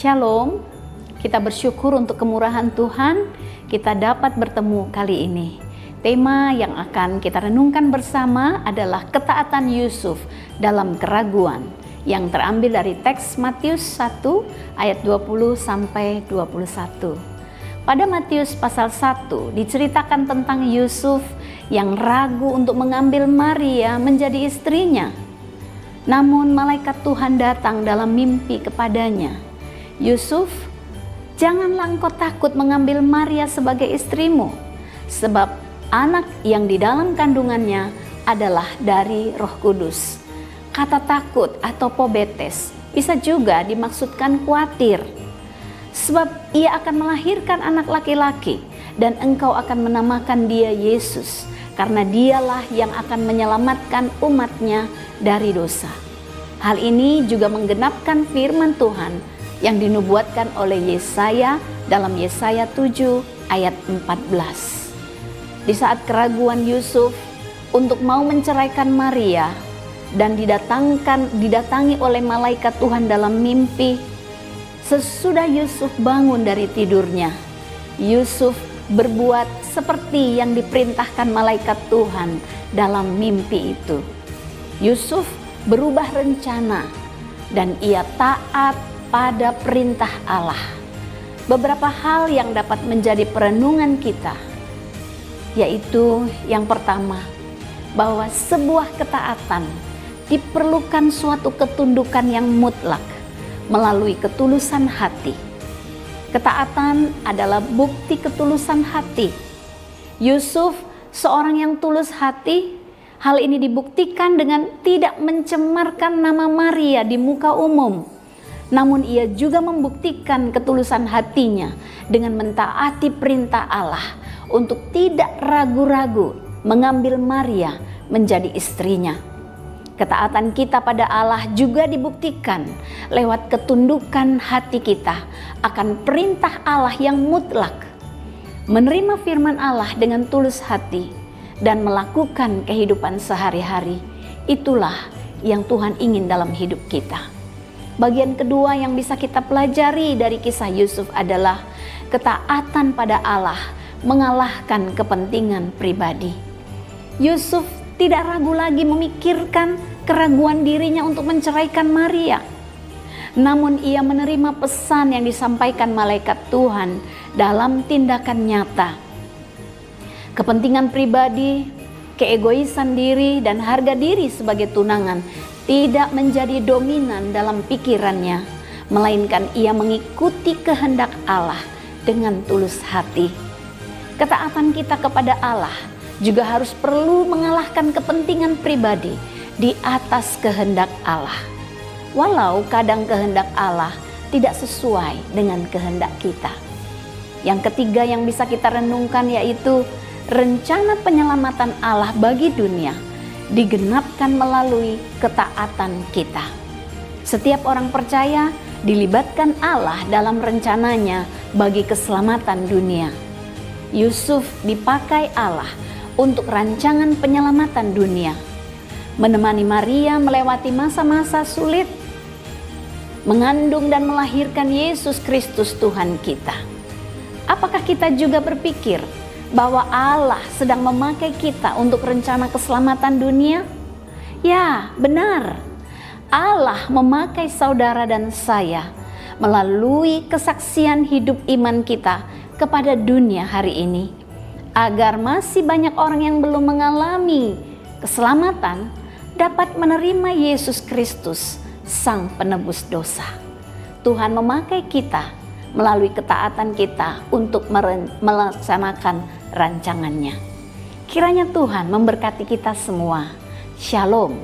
Shalom, kita bersyukur untuk kemurahan Tuhan, kita dapat bertemu kali ini. Tema yang akan kita renungkan bersama adalah ketaatan Yusuf dalam keraguan, yang terambil dari teks Matius 1 ayat 20 sampai 21. Pada Matius pasal 1 diceritakan tentang Yusuf yang ragu untuk mengambil Maria menjadi istrinya. Namun malaikat Tuhan datang dalam mimpi kepadanya. Yusuf, janganlah engkau takut mengambil Maria sebagai istrimu, sebab anak yang di dalam kandungannya adalah dari Roh Kudus. Kata takut atau pobetes bisa juga dimaksudkan khawatir, sebab ia akan melahirkan anak laki-laki dan engkau akan menamakan dia Yesus, karena dialah yang akan menyelamatkan umatnya dari dosa. Hal ini juga menggenapkan firman Tuhan yang dinubuatkan oleh Yesaya dalam Yesaya 7 ayat 14. Di saat keraguan Yusuf untuk mau menceraikan Maria dan didatangi oleh malaikat Tuhan dalam mimpi, sesudah Yusuf bangun dari tidurnya, Yusuf berbuat seperti yang diperintahkan malaikat Tuhan dalam mimpi itu. Yusuf berubah rencana dan ia taat pada perintah Allah. Beberapa hal yang dapat menjadi perenungan kita, yaitu yang pertama, bahwa sebuah ketaatan diperlukan suatu ketundukan yang mutlak melalui ketulusan hati. Ketaatan adalah bukti ketulusan hati. Yusuf seorang yang tulus hati. Hal ini dibuktikan dengan tidak mencemarkan nama Maria di muka umum. Namun ia juga membuktikan ketulusan hatinya dengan mentaati perintah Allah untuk tidak ragu-ragu mengambil Maria menjadi istrinya. Ketaatan kita pada Allah juga dibuktikan lewat ketundukan hati kita akan perintah Allah yang mutlak. Menerima firman Allah dengan tulus hati dan melakukan kehidupan sehari-hari, itulah yang Tuhan ingin dalam hidup kita. Bagian kedua yang bisa kita pelajari dari kisah Yusuf adalah ketaatan pada Allah mengalahkan kepentingan pribadi. Yusuf tidak ragu lagi memikirkan keraguan dirinya untuk menceraikan Maria. Namun ia menerima pesan yang disampaikan malaikat Tuhan dalam tindakan nyata. Kepentingan pribadi, keegoisan diri, dan harga diri sebagai tunangan tidak menjadi dominan dalam pikirannya, melainkan ia mengikuti kehendak Allah dengan tulus hati. Ketaatan kita kepada Allah juga harus perlu mengalahkan kepentingan pribadi di atas kehendak Allah. Walau kadang kehendak Allah tidak sesuai dengan kehendak kita. Yang ketiga yang bisa kita renungkan yaitu rencana penyelamatan Allah bagi dunia digenapkan melalui ketaatan kita. Setiap orang percaya dilibatkan Allah dalam rencananya bagi keselamatan dunia. Yusuf dipakai Allah untuk rancangan penyelamatan dunia, menemani Maria melewati masa-masa sulit, mengandung dan melahirkan Yesus Kristus Tuhan kita. Apakah kita juga berpikir bahwa Allah sedang memakai kita untuk rencana keselamatan dunia? Ya, benar. Allah memakai saudara dan saya melalui kesaksian hidup iman kita kepada dunia hari ini, agar masih banyak orang yang belum mengalami keselamatan dapat menerima Yesus Kristus, Sang Penebus dosa. Tuhan memakai kita melalui ketaatan kita untuk melaksanakan rancangannya. Kiranya Tuhan memberkati kita semua. Shalom.